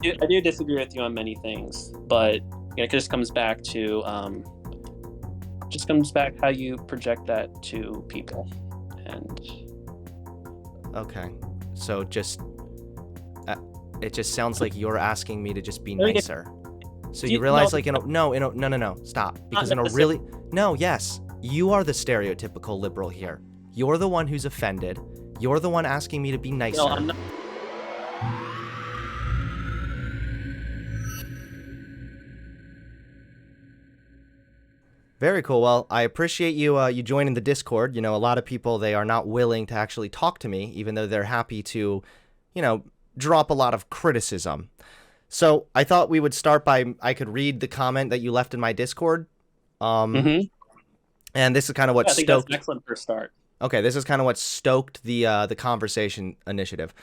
I do disagree with you on many things, but it just comes back to how you project that to people, and Okay. So just uh, it just sounds like you're asking me to just be I mean, nicer. So do you you, no, realize, like, no, stop. not Because in a necessarily. really, no, yes, you are the stereotypical liberal here. You're the one who's offended. You're the one asking me to be No, nicer. I'm not. Very cool. Well, I appreciate you joining the Discord. A lot of people, they are not willing to actually talk to me, even though they're happy to, you know, drop a lot of criticism. So I thought we would start by I could read the comment that you left in my Discord. Um, Hmm. and this is kind of what Yeah, I think that's an stoked. excellent first start. Okay, this is kind of what stoked the conversation initiative.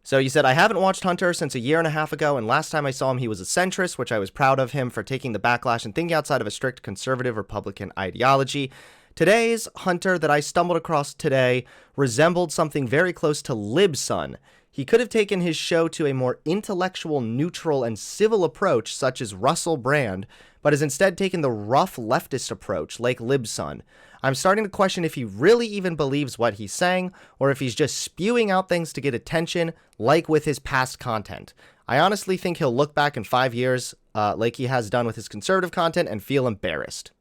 So you said, I haven't watched Hunter since a year and a half ago, and last time I saw him, he was a centrist, which I was proud of him for taking the backlash and thinking outside of a strict conservative Republican ideology. Today's Hunter that I stumbled across today resembled something very close to Libsun. He could have taken his show to a more intellectual, neutral, and civil approach, such as Russell Brand, but has instead taken the rough leftist approach, like Libsun. I'm starting to question if he really even believes what he's saying, or if he's just spewing out things to get attention, like with his past content. I honestly think he'll look back in 5 years, like he has done with his conservative content, and feel embarrassed.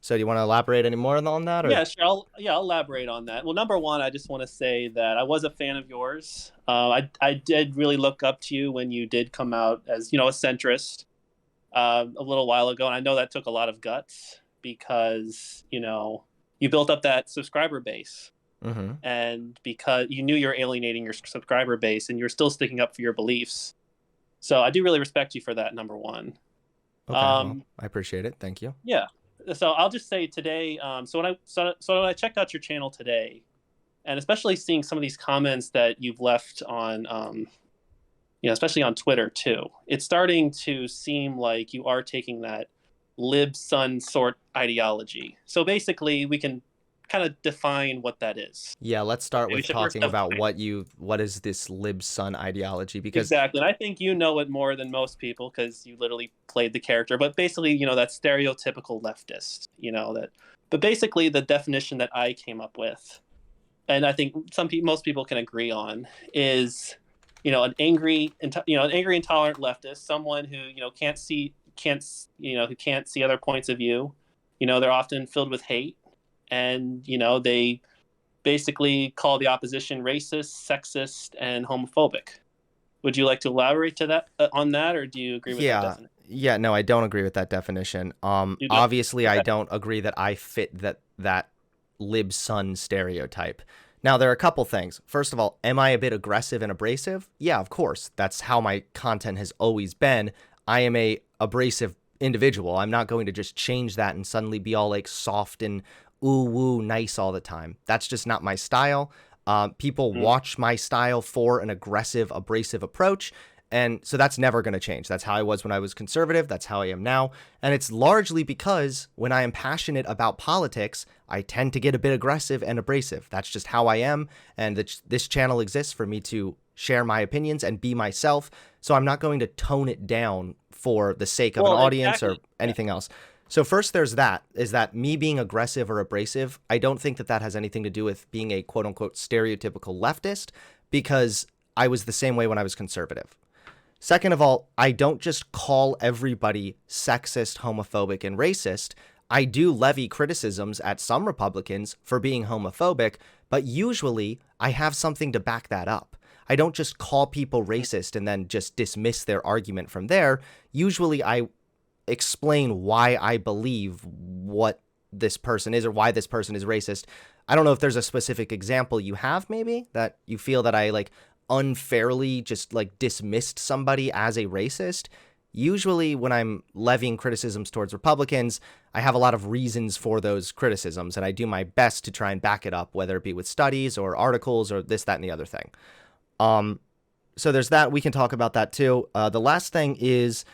So do you want to elaborate any more on that, or? Yeah, sure. I'll elaborate on that. Well, number one, I just want to say that I was a fan of yours. I did really look up to you when you did come out as a centrist a little while ago, and I know that took a lot of guts because you built up that subscriber base, Mm-hmm. and because you knew you're alienating your subscriber base, and you're still sticking up for your beliefs. So I do really respect you for that. Number one. Okay, well, Um, I appreciate it. Thank you. yeah. So I'll just say today. So when I checked out your channel today, and especially seeing some of these comments that you've left on, especially on Twitter too, it's starting to seem like you are taking that lib sun sort ideology. So basically, we can kind of define what that is. Yeah, let's start Maybe we with should first talking about define it. what is this Libsun ideology, because Exactly, and I think you know it more than most people because you literally played the character. But basically, that stereotypical leftist. That. But basically, the definition that I came up with, and I think most people can agree on, is an angry, intolerant leftist, someone who who can't see other points of view. They're often filled with hate, and they basically call the opposition racist, sexist, and homophobic. Would you like to elaborate to that on that, or do you agree with that yeah, definition? yeah, no, I don't agree with that definition. You don't. Obviously, I Okay. don't agree that I fit that Libsun stereotype. Now, there are a couple things. First of all, am I a bit aggressive and abrasive? Yeah, of course. That's how my content has always been. I am a abrasive individual. I'm not going to just change that and suddenly be all like soft and ooh woo nice all the time. That's just not my style. People Mm. watch my style for an aggressive, abrasive approach. And so that's never going to change. That's how I was when I was conservative. That's how I am now. And it's largely because when I am passionate about politics, I tend to get a bit aggressive and abrasive. That's just how I am. And this channel exists for me to share my opinions and be myself. So I'm not going to tone it down for the sake of an Well, audience or exactly. Yeah. anything else. So first there's that, is that me being aggressive or abrasive, I don't think that has anything to do with being a quote unquote stereotypical leftist, because I was the same way when I was conservative. Second of all, I don't just call everybody sexist, homophobic, and racist. I do levy criticisms at some Republicans for being homophobic, but usually I have something to back that up. I don't just call people racist and then just dismiss their argument from there. Usually I explain why I believe what this person is or why this person is racist. I don't know if there's a specific example you have, maybe, that you feel that I like unfairly just like dismissed somebody as a racist. Usually when I'm levying criticisms towards Republicans, I have a lot of reasons for those criticisms, and I do my best to try and back it up, whether it be with studies or articles or this, that, and the other thing. So there's that. We can talk about that too. The last thing is,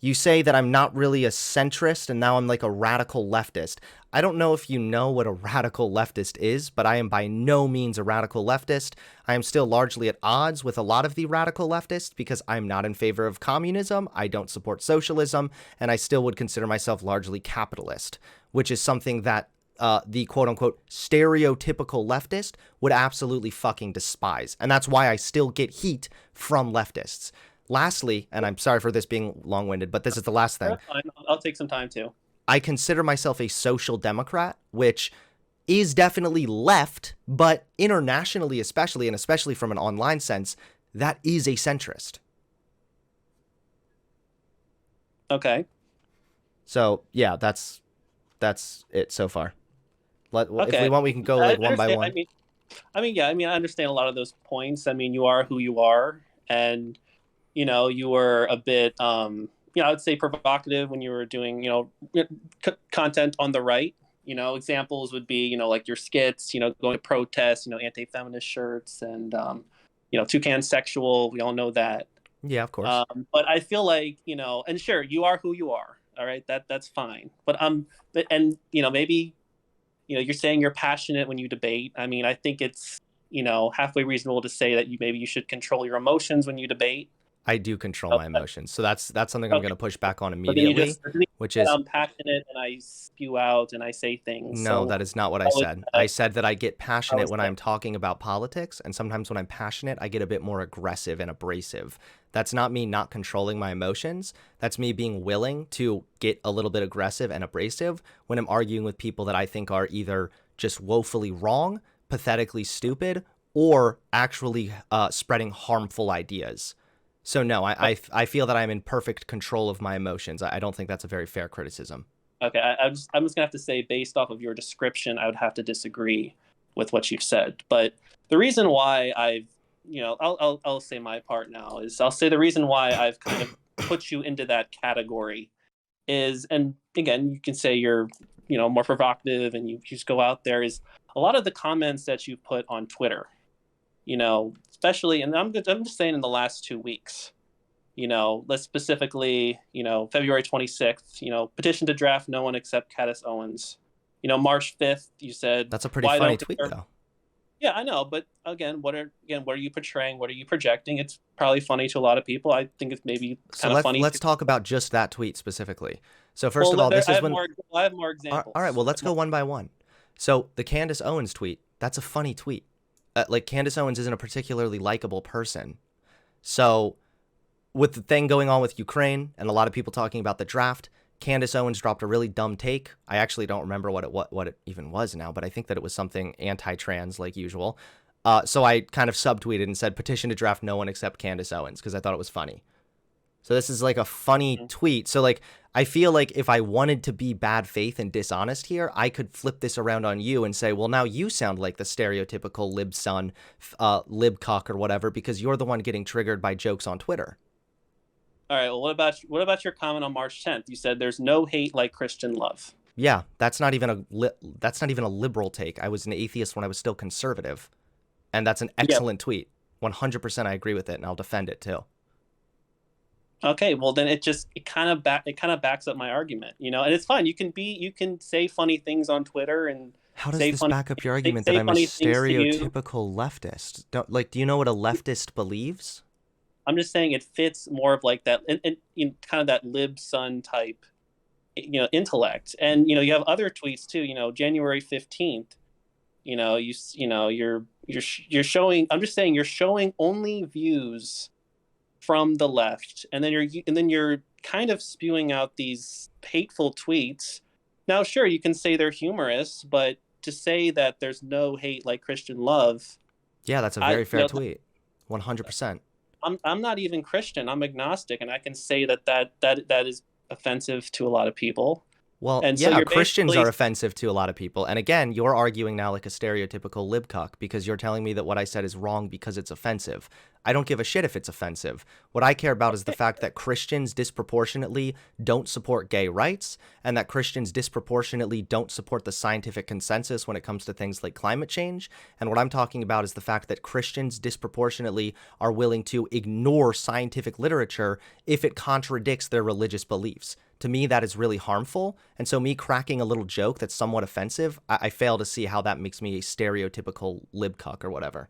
You say that I'm not really a centrist and now I'm like a radical leftist. I don't know if you know what a radical leftist is, but I am by no means a radical leftist. I am still largely at odds with a lot of the radical leftists because I'm not in favor of communism, I don't support socialism, and I still would consider myself largely capitalist, which is something that the quote-unquote stereotypical leftist would absolutely fucking despise. And that's why I still get heat from leftists. Lastly, and I'm sorry for this being long-winded, but this is the last thing. Fine. I'll take some time too. I consider myself a social democrat, which is definitely left, but internationally especially, and especially from an online sense, that is a centrist. Okay. So, yeah, that's it so far. Okay. If we want, we can go like one by one. Yeah. I understand a lot of those points. I mean, you are who you are, and you were a bit, I would say provocative when you were doing, content on the right. Examples would be, like your skits, going to protests, anti-feminist shirts, and toucan sexual. We all know that. Yeah, of course. But I feel like, and sure, you are who you are. All right, that's fine. But maybe, you're saying you're passionate when you debate. I mean, I think it's, halfway reasonable to say that maybe you should control your emotions when you debate. I do control my emotions, so that's something I'm going to push back on But immediately, which is I'm passionate and I spew out and I say things. no, So that is not what I said. I said that I get passionate when I'm talking about politics, and sometimes when I'm passionate, I get a bit more aggressive and abrasive. That's not me not controlling my emotions. That's me being willing to get a little bit aggressive and abrasive when I'm arguing with people that I think are either just woefully wrong, pathetically stupid, or actually spreading harmful ideas. So no, I feel that I'm in perfect control of my emotions. I don't think that's a very fair criticism. Okay, I'm just gonna have to say, based off of your description, I would have to disagree with what you've said. But the reason why I'll say my part now is I'll say the reason why I've kind of put you into that category is, and again, you can say you're more provocative and you just go out there, is a lot of the comments that you put on Twitter, especially, and I'm just saying in the last 2 weeks, let's specifically, February 26th, petition to draft no one except Candace Owens. March 5th, you said that's a pretty funny tweet though. Yeah, I know, but again, what are you portraying? What are you projecting? It's probably funny to a lot of people. I think it's maybe kind of funny. Let's talk about just that tweet specifically. So first of all, this is when I have more examples. All right, well, let's go one by one. So the Candace Owens tweet, that's a funny tweet. Like, Candace Owens isn't a particularly likable person. So with the thing going on with Ukraine and a lot of people talking about the draft, Candace Owens dropped a really dumb take. I actually don't remember what it even was now, but I think that it was something anti-trans like usual. So I kind of subtweeted and said, petition to draft no one except Candace Owens, because I thought it was funny. So this is like a funny tweet. So like, I feel like if I wanted to be bad faith and dishonest here, I could flip this around on you and say, well, now you sound like the stereotypical lib son, lib cock or whatever, because you're the one getting triggered by jokes on Twitter. All right. Well, what about your comment on March 10th? You said there's no hate like Christian love. Yeah, that's not even a liberal take. I was an atheist when I was still conservative, and that's an excellent tweet. 100%, I agree with it, and I'll defend it too. Okay, well then it kind of backs up my argument, and it's fine. You can say funny things on Twitter and how does this back up your argument that I'm a stereotypical leftist? Do you know what a leftist believes? I'm just saying it fits more of like that, and kind of that lib son type, intellect. And you have other tweets too. January 15th. You're showing. I'm just saying you're showing only views from the left, and then you're kind of spewing out these hateful tweets. Now, sure, you can say they're humorous, but to say that there's no hate like Christian love, yeah, that's a very fair tweet. 100%. I'm not even Christian. I'm agnostic, and I can say that is offensive to a lot of people. Well, And so yeah, you're Christians basically are offensive to a lot of people. And again, you're arguing now like a stereotypical libcuck because you're telling me that what I said is wrong because it's offensive. I don't give a shit if it's offensive. What I care about is the fact that Christians disproportionately don't support gay rights and that Christians disproportionately don't support the scientific consensus when it comes to things like climate change. And what I'm talking about is the fact that Christians disproportionately are willing to ignore scientific literature if it contradicts their religious beliefs. To me, that is really harmful. And so me cracking a little joke that's somewhat offensive, I fail to see how that makes me a stereotypical libcuck or whatever.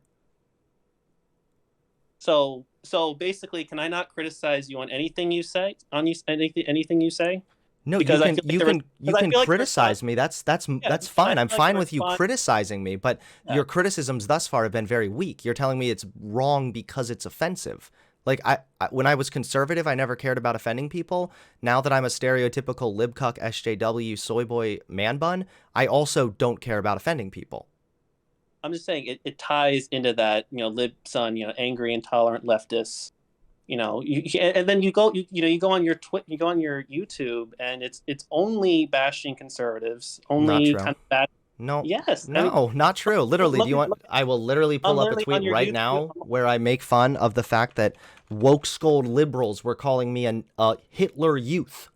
so basically, can I not criticize you on anything you say anything you say? No, you Because I can feel like you the can you because I can feel like the response, criticize me. yeah, That's I fine. feel I'm like the fine with you response, criticizing me, but yeah. your criticisms thus far have been very weak. You're telling me it's wrong because it's offensive. Like when I was conservative, I never cared about offending people. Now that I'm a stereotypical libcuck SJW soy boy man bun, I also don't care about offending people. I'm just saying it ties into that, lib son, angry, intolerant leftists. And then you go on your you go on your YouTube, and it's only bashing conservatives, Not only true. kind of bad. No, Yes, I mean, no, not true. Literally, do look, you want? look I will literally pull on up a literally tweet on your right YouTube. now where I make fun of the fact that woke skulled liberals were calling me a Hitler youth.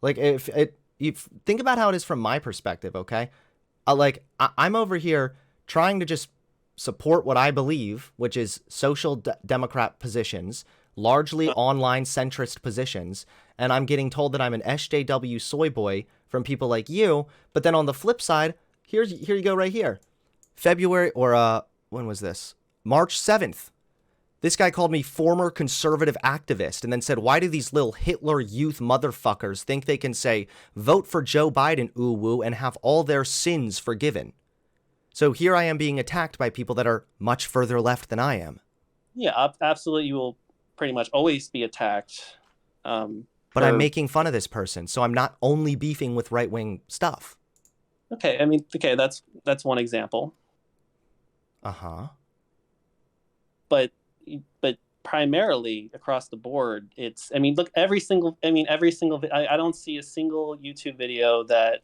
Like, if it, you think about how it is from my perspective, okay? I'm over here trying to just support what I believe, which is democrat positions, largely online centrist positions, and I'm getting told that I'm an SJW soy boy from people like you. But then on the flip side, here you go right here. February or when was this? March 7th. This guy called me former conservative activist and then said, why do these little Hitler youth motherfuckers think they can say, vote for Joe Biden, ooh woo, and have all their sins forgiven? So here I am being attacked by people that are much further left than I am. Yeah, absolutely. You will pretty much always be attacked. But I'm For making fun of this person, so I'm not only beefing with right-wing stuff. Okay, I mean, okay, that's one example. Uh-huh. But but primarily across the board, it's, I mean, look, every single I don't see a single YouTube video that,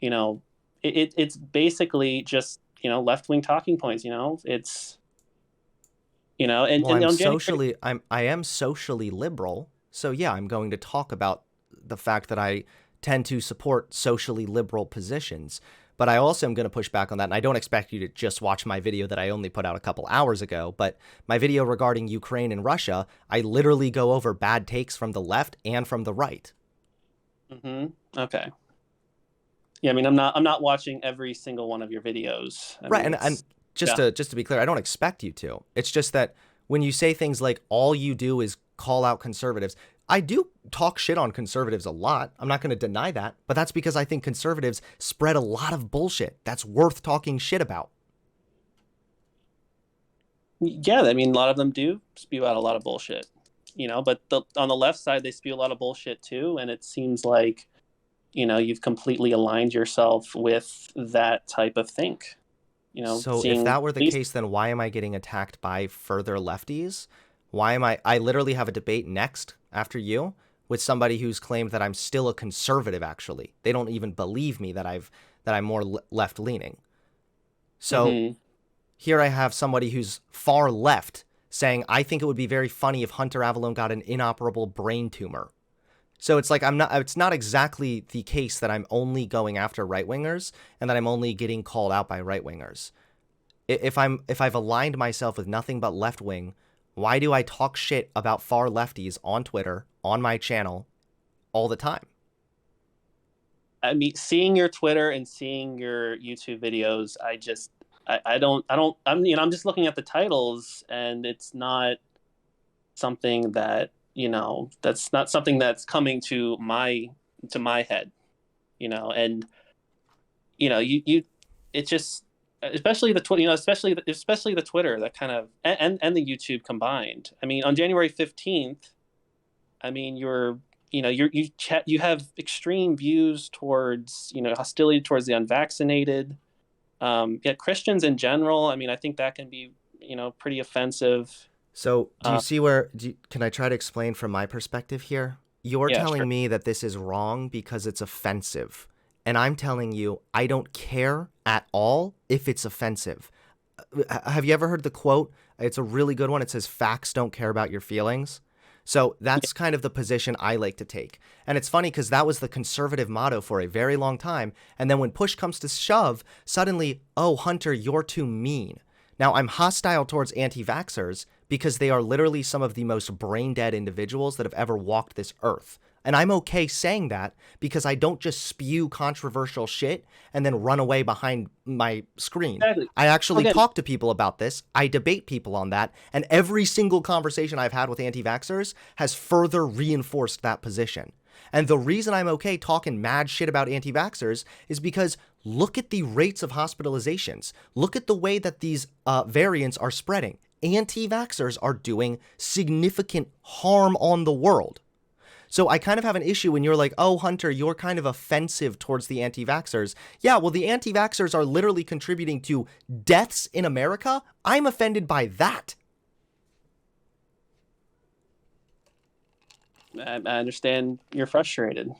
you know it's basically just, left-wing talking points. It's, Well, and on January. I am socially liberal. So yeah, I'm going to talk about the fact that I tend to support socially liberal positions. But I also am going to push back on that. And I don't expect you to just watch my video that I only put out a couple hours ago. But my video regarding Ukraine and Russia, I literally go over bad takes from the left and from the right. Okay. Yeah, I mean, I'm not watching every single one of your videos. I Right. mean, And it's just yeah. to be clear, I don't expect you to. It's just that when you say things like all you do is call out conservatives, I do talk shit on conservatives a lot. I'm not going to deny that. But that's because I think conservatives spread a lot of bullshit that's worth talking shit about. Yeah, I mean, a lot of them do spew out a lot of bullshit, but on the left side, they spew a lot of bullshit too. And it seems like, you've completely aligned yourself with that type of think, So if seeing that were at the least, case, then why am I getting attacked by further lefties? Why am I literally have a debate next after you with somebody who's claimed that I'm still a conservative, actually. They don't even believe me that I'm more left leaning. So hmm here I have somebody who's far left saying, I think it would be very funny if Hunter Avallone got an inoperable brain tumor. So it's like it's not exactly the case that I'm only going after right-wingers and that I'm only getting called out by right-wingers. If I've aligned myself with nothing but left wing, why do I talk shit about far lefties on Twitter, on my channel, all the time? I mean, seeing your Twitter and seeing your YouTube videos, I'm just looking at the titles, and it's not something that, that's not something that's coming to my head, and you it just, especially the Twitter, especially the Twitter, that kind of, and the YouTube combined. I mean, on January 15th, I mean, you have extreme views towards, hostility towards the unvaccinated. Yet Christians in general, I mean, I think that can be, pretty offensive. So do you Uh, see can I try to explain from my perspective here? You're Yeah, sure. telling me that this is wrong because it's offensive. And I'm telling you, I don't care at all if it's offensive. Have you ever heard the quote? It's a really good one. It says, facts don't care about your feelings. So Yeah. that's kind of the position I like to take. And it's funny because that was the conservative motto for a very long time. And then when push comes to shove, suddenly, oh, Hunter, you're too mean. Now, I'm hostile towards anti-vaxxers because they are literally some of the most brain-dead individuals that have ever walked this earth. And I'm okay saying that because I don't just spew controversial shit and then run away behind my screen. Exactly. I actually Again, talk to people about this. I debate people on that. And every single conversation I've had with anti-vaxxers has further reinforced that position. And the reason I'm okay talking mad shit about anti-vaxxers is because look at the rates of hospitalizations. Look at the way that these variants are spreading. Anti-vaxxers are doing significant harm on the world. So I kind of have an issue when you're like, oh, Hunter, you're kind of offensive towards the anti-vaxxers. Yeah, well, the anti-vaxxers are literally contributing to deaths in America. I'm offended by that. I understand you're frustrated.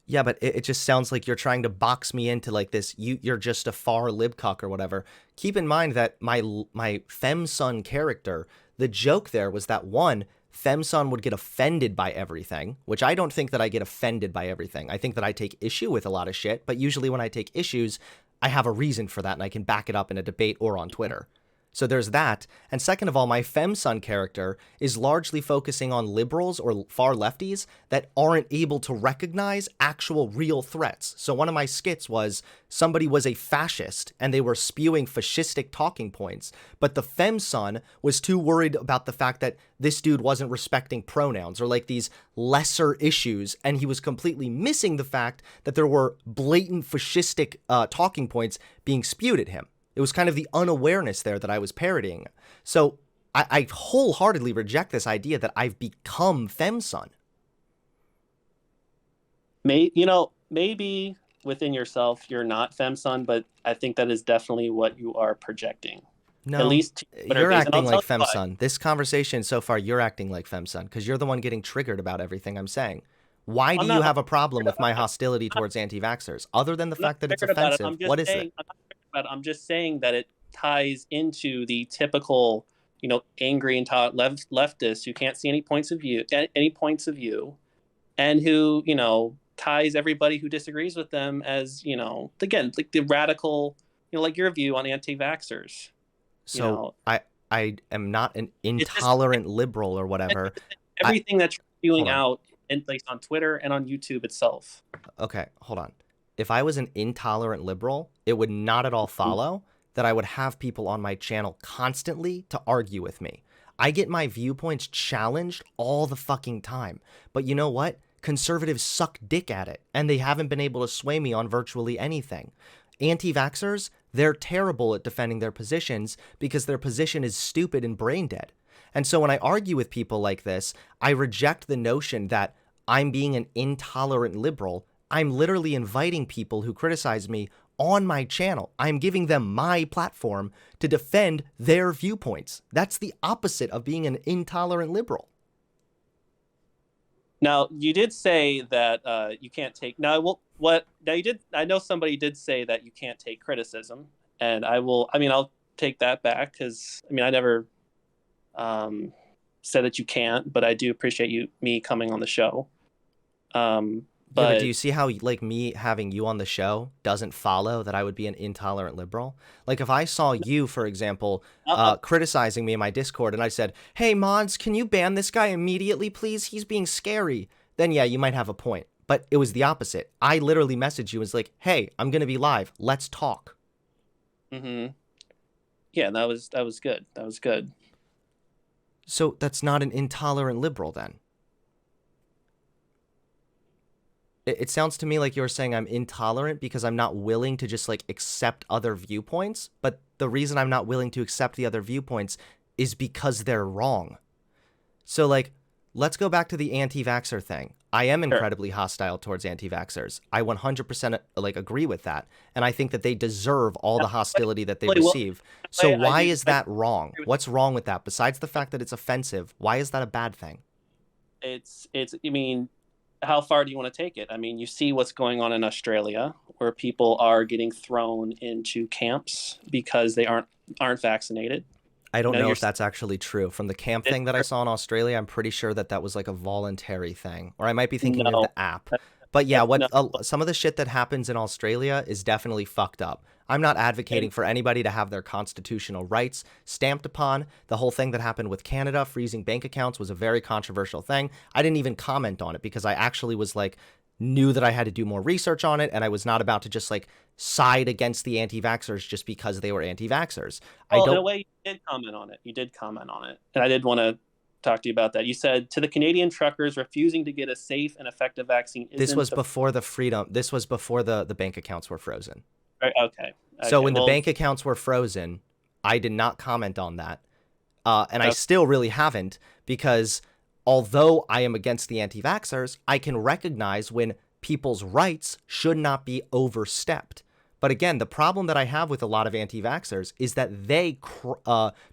Yeah, but it just sounds like you're trying to box me into like this. You're just a far libcuck or whatever. Keep in mind that my femson character, the joke there was that one, femson would get offended by everything, which I don't think that I get offended by everything. I think that I take issue with a lot of shit, but usually when I take issues, I have a reason for that and I can back it up in a debate or on Twitter. So there's that. And second of all, my femson character is largely focusing on liberals or far lefties that aren't able to recognize actual real threats. So one of my skits was somebody was a fascist and they were spewing fascistic talking points, but the femson was too worried about the fact that this dude wasn't respecting pronouns or like these lesser issues, and he was completely missing the fact that there were blatant fascistic talking points being spewed at him. It was kind of the unawareness there that I was parodying. So I wholeheartedly reject this idea that I've become femson. Maybe within yourself you're not femson, but I think that is definitely what you are projecting. At No, least to Twitter you're base, and I'll acting tell like you why. femson. This conversation so far, you're acting like femson because you're the one getting triggered about everything I'm saying. Why do I'm you not. have a problem I'm with my not, hostility towards anti-vaxxers, other than the I'm not fact that it's triggered about it. offensive? What is it? I'm not triggered about it. I'm just saying that it ties into the typical, angry and leftist who can't see any points of view, and who ties everybody who disagrees with them as again like the radical, like your view on anti-vaxxers. You So know, I am not an it's just intolerant liberal or whatever. I everything that you're hold spewing on. out in place on Twitter and on YouTube itself. Okay, hold on. If I was an intolerant liberal, it would not at all follow that I would have people on my channel constantly to argue with me. I get my viewpoints challenged all the fucking time. But you know what? Conservatives suck dick at it, and they haven't been able to sway me on virtually anything. Anti-vaxxers, they're terrible at defending their positions because their position is stupid and brain dead. And so when I argue with people like this, I reject the notion that I'm being an intolerant liberal. I'm literally inviting people who criticize me on my channel. I'm giving them my platform to defend their viewpoints. That's the opposite of being an intolerant liberal. Now, you did say that you can't take. Now, what? Now, you did. I know somebody did say that you can't take criticism, and I will. I mean, I'll take that back because I never said that you can't, but I do appreciate me coming on the show. Yeah, but But do you see how, like, me having you on the show doesn't follow that I would be an intolerant liberal? Like, if I saw you, for example, criticizing me in my Discord and I said, hey, mods, can you ban this guy immediately, please? He's being scary. Then, yeah, you might have a point. But it was the opposite. I literally messaged you and was like, hey, I'm going to be live. Let's talk. Yeah, that was good. That was good. So that's not an intolerant liberal then. It sounds to me like you're saying I'm intolerant because I'm not willing to just like accept other viewpoints. But the reason I'm not willing to accept the other viewpoints is because they're wrong. So like, let's go back to the anti-vaxxer thing. I am incredibly hostile towards anti-vaxxers. I 100% like agree with that. And I think that they deserve all the hostility that they receive. So why is that wrong? What's wrong with that? Besides the fact that it's offensive, why is that a bad thing? I mean, how far do you want to take it? I mean, you see what's going on in Australia, where people are getting thrown into camps because they aren't vaccinated. I You don't know, know you're if that's actually true. From the camp thing that I saw in Australia, I'm pretty sure that that was like a voluntary thing, or I might be thinking of no, the app. But yeah, no. some of the shit that happens in Australia is definitely fucked up. I'm not advocating And for anybody to have their constitutional rights stamped upon. The whole thing that happened with Canada freezing bank accounts was a very controversial thing. I didn't even comment on it because I actually was like, knew that I had to do more research on it, and I was not about to just like side against the anti-vaxxers just because they were anti-vaxxers. I well, in a don't. way, you did comment on it. You did comment on it, and I did want to talk to you about that. You said to the Canadian truckers, refusing to get a safe and effective vaccine This isn't was the before the freedom. This was before the bank accounts were frozen. right. Okay, So okay. when the Well, bank accounts were frozen, I did not comment on that. And I okay. still really haven't, because although I am against the anti vaxxers, I can recognize when people's rights should not be overstepped. But again, the problem that I have with a lot of anti vaxxers is that they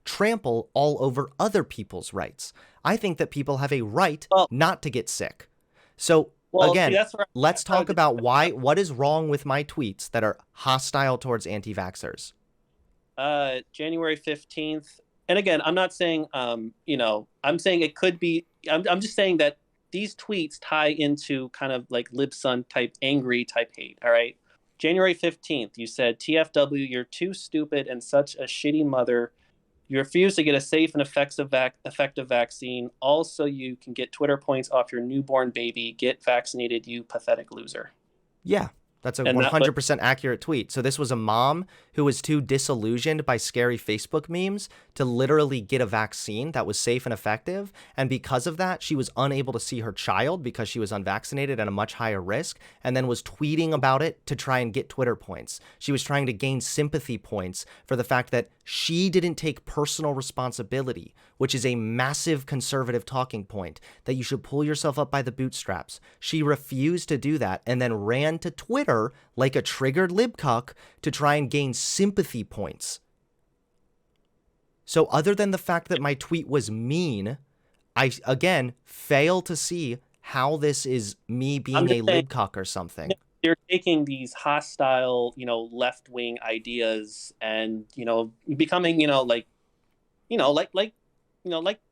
trample all over other people's rights. I think that people have a right Well, not to get sick. So see, again, that's where let's I talk would about what is wrong with my tweets that are hostile towards anti vaxxers. January 15th. And again, I'm not saying, I'm saying it could be, I'm just saying that these tweets tie into kind of like libsun type, angry type hate. All right. January 15th, you said, TFW, you're too stupid and such a shitty mother. You refuse to get a safe and effective vaccine. Also, you can get Twitter points off your newborn baby. Get vaccinated, you pathetic loser. Yeah, that's a And that was 100% accurate tweet. So this was a mom who was too disillusioned by scary Facebook memes to literally get a vaccine that was safe and effective. And because of that, she was unable to see her child because she was unvaccinated at a much higher risk, and then was tweeting about it to try and get Twitter points. She was trying to gain sympathy points for the fact that she didn't take personal responsibility, which is a massive conservative talking point, that you should pull yourself up by the bootstraps. She refused to do that and then ran to Twitter like a triggered libcuck to try and gain sympathy points. So other than the fact that my tweet was mean, I, again, fail to see how this is me I'm being just a saying libcuck or something. you're taking these hostile, left wing ideas and, becoming, like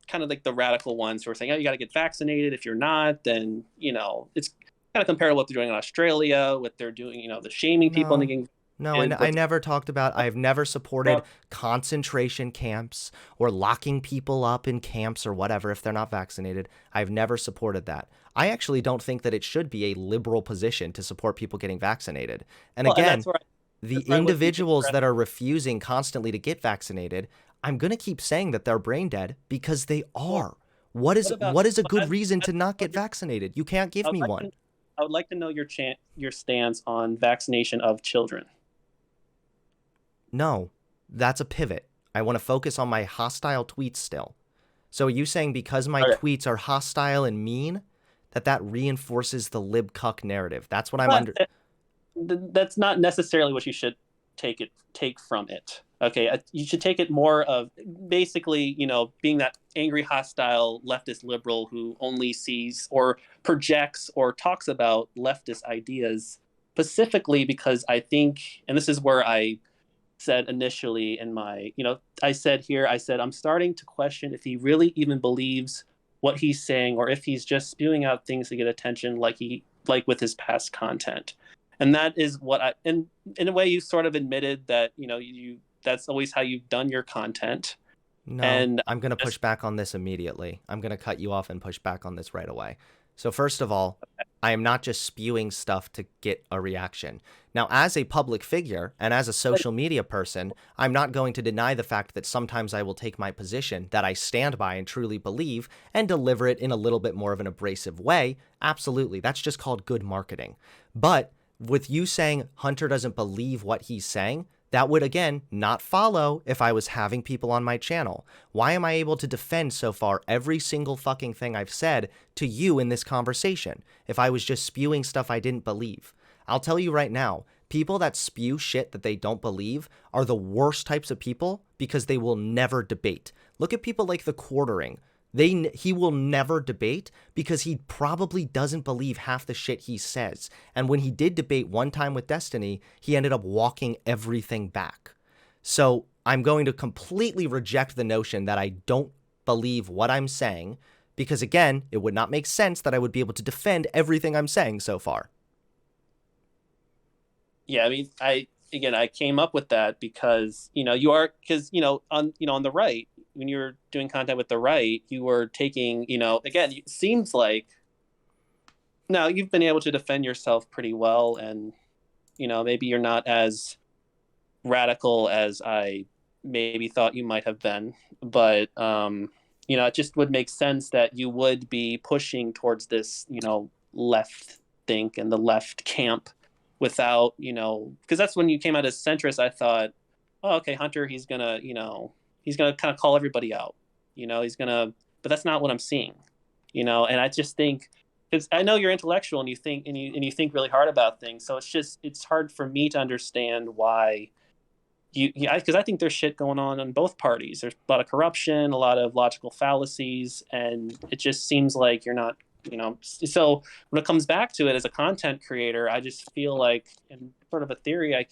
kind of like the radical ones who are saying, oh, you got to get vaccinated. If you're not, then, it's kind of compared to what they're doing in Australia, what they're doing, the shaming people into No. getting No, vaccinated, I never talked about, I've never supported well, concentration camps or locking people up in camps or whatever if they're not vaccinated. I've never supported that. I actually don't think that it should be a liberal position to support people getting vaccinated. And and again, the that's where I would be individuals that are refusing constantly to get vaccinated, I'm going to keep saying that they're brain dead because they well, are. what about, What is a well, good reason to not get your, vaccinated? You can't give I would me like one. to, I would like to know your stance on vaccination of children. No, that's a pivot. I want to focus on my hostile tweets still. So are you saying because my Okay. tweets are hostile and mean, that reinforces the libcuck narrative? That's what I'm But under. that's not necessarily what you should take from it. Okay, you should take it more of basically, being that angry, hostile leftist liberal who only sees or projects or talks about leftist ideas specifically because I think, and this is where I said initially in my, I said, I'm starting to question if he really even believes what he's saying or if he's just spewing out things to get attention like with his past content. And that is what and in a way you sort of admitted that, that's always how you've done your content. No, And I'm going to push just, back on this immediately. I'm going to cut you off and push back on this right away. So first of all, I am not just spewing stuff to get a reaction. Now, as a public figure and as a social media person, I'm not going to deny the fact that sometimes I will take my position that I stand by and truly believe and deliver it in a little bit more of an abrasive way. Absolutely. That's just called good marketing. But with you saying Hunter doesn't believe what he's saying, that would, again, not follow if I was having people on my channel. Why am I able to defend so far every single fucking thing I've said to you in this conversation if I was just spewing stuff I didn't believe? I'll tell you right now, people that spew shit that they don't believe are the worst types of people because they will never debate. Look at people like the Quartering. He will never debate because he probably doesn't believe half the shit he says. And when he did debate one time with Destiny, he ended up walking everything back. So I'm going to completely reject the notion that I don't believe what I'm saying, because again, it would not make sense that I would be able to defend everything I'm saying so far. Yeah, I mean, I came up with that because because on the right, when you're doing content with the right, you were taking, again, it seems like now you've been able to defend yourself pretty well, and maybe you're not as radical as I maybe thought you might have been, but it just would make sense that you would be pushing towards this, left think and the left camp without, because that's when you came out as centrist. I thought, oh, okay, Hunter, he's gonna kind of call everybody out, but that's not what I'm seeing, and I just think, because I know you're intellectual and you think really hard about things, so it's hard for me to understand why because I think there's shit going on both parties. There's a lot of corruption, a lot of logical fallacies, and it just seems like you're not, So when it comes back to it, as a content creator, I just feel like, and sort of a theory I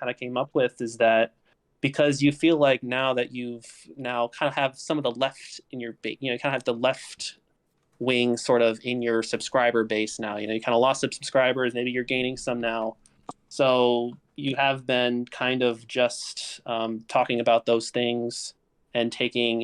kind of came up with is that because you feel like now that you've now kind of have some of the left in your base, you kind of have the left wing sort of in your subscriber base now. You kind of lost some subscribers, maybe you're gaining some now. So you have been kind of just talking about those things and taking,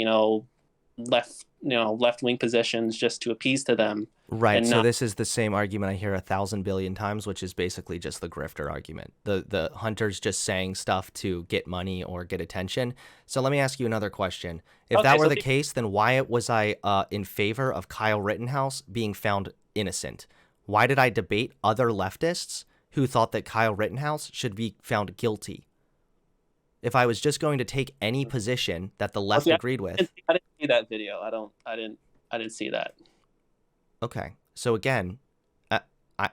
left wing positions just to appease to them. Right. So this is the same argument I hear 1,000 billion times, which is basically just the grifter argument. The Hunter's just saying stuff to get money or get attention. So let me ask you another question. If that were the case, then why was I in favor of Kyle Rittenhouse being found innocent? Why did I debate other leftists who thought that Kyle Rittenhouse should be found guilty? If I was just going to take any position that the left agreed with. I didn't see that video. I didn't see that. Okay. So again,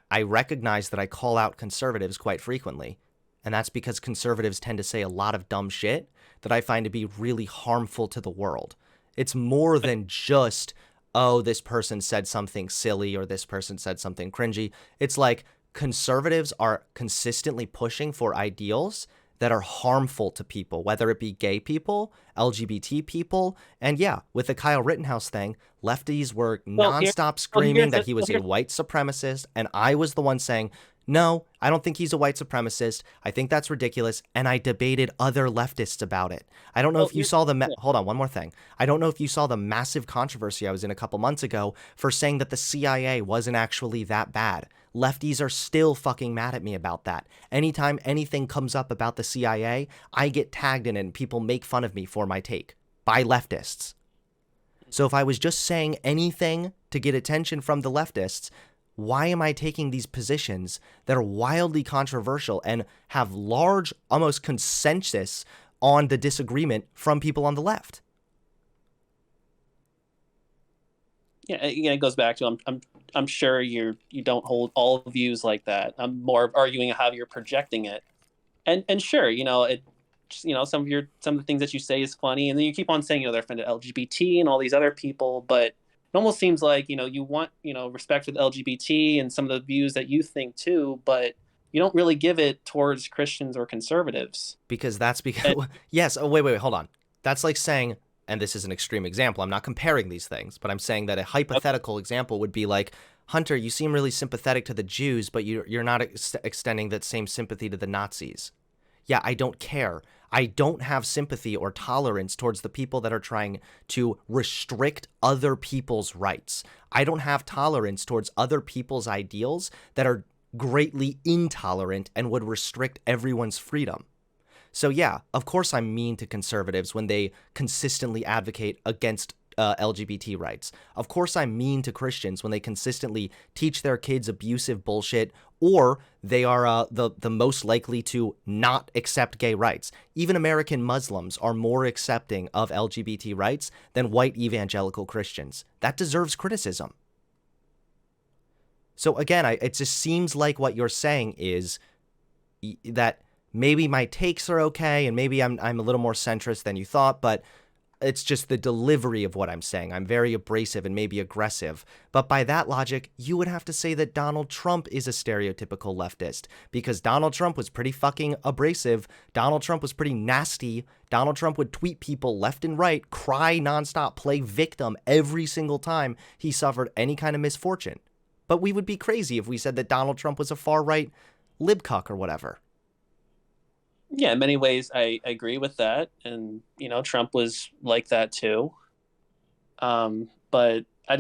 I recognize that I call out conservatives quite frequently, and that's because conservatives tend to say a lot of dumb shit that I find to be really harmful to the world. It's more than just, oh, this person said something silly or this person said something cringy. It's like conservatives are consistently pushing for ideals that are harmful to people, whether it be gay people, LGBT people. And yeah, with the Kyle Rittenhouse thing, lefties were nonstop screaming that he was a white supremacist. And I was the one saying, no, I don't think he's a white supremacist. I think that's ridiculous. And I debated other leftists about it. I don't know if you saw hold on, one more thing. I don't know if you saw the massive controversy I was in a couple months ago for saying that the CIA wasn't actually that bad. Lefties are still fucking mad at me about that. Anytime anything comes up about the CIA, I get tagged in it and people make fun of me for my take by leftists. So if I was just saying anything to get attention from the leftists, why am I taking these positions that are wildly controversial and have large, almost consensus on the disagreement from people on the left? Yeah, it goes back to I'm sure you don't hold all views like that. I'm more arguing how you're projecting it, and sure, some of the things that you say is funny, and then you keep on saying they're offended LGBT and all these other people, but it almost seems like you want respect for the LGBT and some of the views that you think too, but you don't really give it towards Christians or conservatives. Because yes. Oh wait, hold on. That's like saying, and this is an extreme example, I'm not comparing these things, but I'm saying that a hypothetical example would be like, Hunter, you seem really sympathetic to the Jews, but you're not extending that same sympathy to the Nazis. Yeah, I don't care. I don't have sympathy or tolerance towards the people that are trying to restrict other people's rights. I don't have tolerance towards other people's ideals that are greatly intolerant and would restrict everyone's freedom. So yeah, of course I'm mean to conservatives when they consistently advocate against LGBT rights. Of course I'm mean to Christians when they consistently teach their kids abusive bullshit, or they are the most likely to not accept gay rights. Even American Muslims are more accepting of LGBT rights than white evangelical Christians. That deserves criticism. So again, it just seems like what you're saying is that maybe my takes are okay, and maybe I'm a little more centrist than you thought, but It's just the delivery of what I'm saying. I'm very abrasive and maybe aggressive. But by that logic, you would have to say that Donald Trump is a stereotypical leftist because Donald Trump was pretty fucking abrasive. Donald Trump was pretty nasty. Donald Trump would tweet people left and right, cry nonstop, play victim every single time he suffered any kind of misfortune. But we would be crazy if we said that Donald Trump was a far-right libcuck or whatever. Yeah, in many ways, I agree with that, and Trump was like that too. But I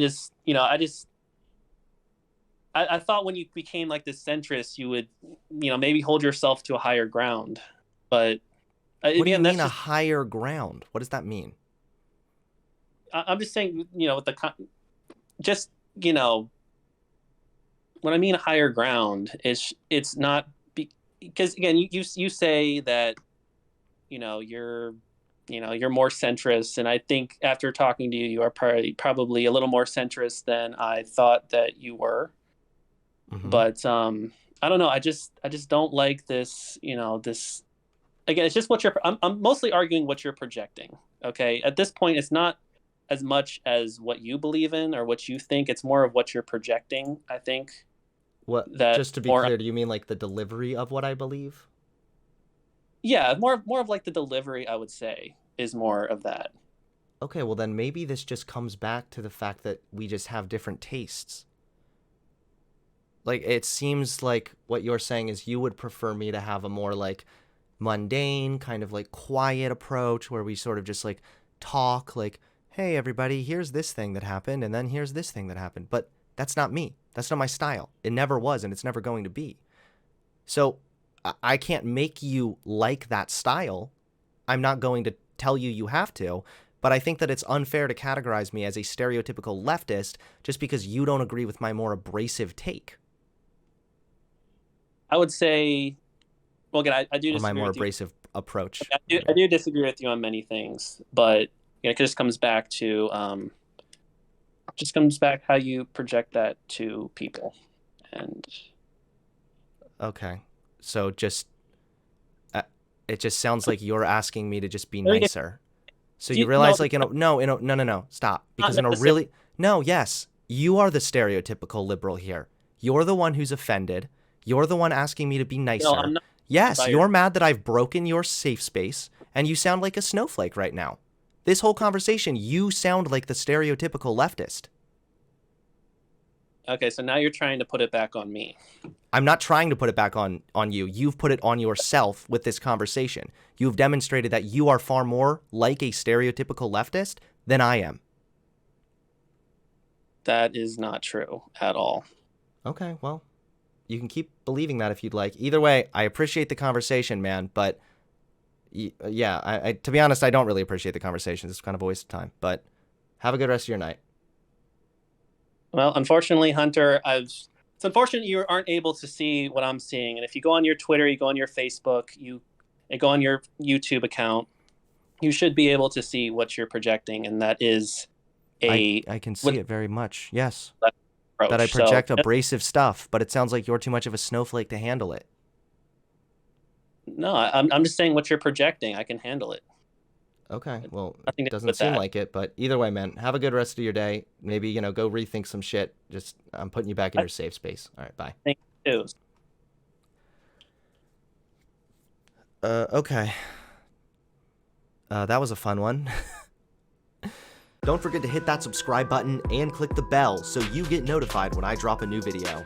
thought when you became like this centrist, you would, maybe hold yourself to a higher ground. But what do you mean a higher ground? What does that mean? I'm just saying, with just when I mean a higher ground, it's not. Because again, you say that you're more centrist, and I think after talking to you, you are probably a little more centrist than I thought that you were. Mm-hmm. But I don't know. I just don't like this. This again. It's just what I'm mostly arguing what you're projecting. Okay, at this point, it's not as much as what you believe in or what you think. It's more of what you're projecting, I think. What? Just to be clear, do you mean like the delivery of what I believe? Yeah, more of like the delivery, I would say, is more of that. Okay, well then maybe this just comes back to the fact that we just have different tastes. Like, it seems like what you're saying is you would prefer me to have a more like mundane, kind of like quiet approach where we sort of just like talk like, hey everybody, here's this thing that happened, and then here's this thing that happened. But that's not me. That's not my style. It never was, and it's never going to be. So I can't make you like that style. I'm not going to tell you you have to, but I think that it's unfair to categorize me as a stereotypical leftist just because you don't agree with my more abrasive take. I would say, well, again, I do disagree with my more abrasive approach. I do disagree with you on many things, but it just comes back to how you project that to people. And okay, so just it just sounds like you're asking me to just be nicer. So you realize, like, no, stop. Because yes, you are the stereotypical liberal here. You're the one who's offended. You're the one asking me to be nicer. No, I'm not. Yes, you're mad that I've broken your safe space, and you sound like a snowflake right now. This whole conversation, you sound like the stereotypical leftist. Okay, so now you're trying to put it back on me. I'm not trying to put it back on you. You've put it on yourself with this conversation. You've demonstrated that you are far more like a stereotypical leftist than I am. That is not true at all. Okay, well, you can keep believing that if you'd like. Either way, I appreciate the conversation, man, but yeah, I to be honest, I don't really appreciate the conversation. It's kind of a waste of time, but have a good rest of your night. Well, unfortunately, Hunter, it's unfortunate you aren't able to see what I'm seeing. And if you go on your Twitter, you go on your Facebook, you go on your YouTube account, you should be able to see what you're projecting. And that is I can see it very much, yes. That I project abrasive stuff, but it sounds like you're too much of a snowflake to handle it. No, I'm just saying what you're projecting. I can handle it. Okay, well, it doesn't seem like it, but either way, man, have a good rest of your day. Maybe, go rethink some shit. Just, I'm putting you back in your safe space. All right, bye. Thank you. Okay. That was a fun one. Don't forget to hit that subscribe button and click the bell so you get notified when I drop a new video.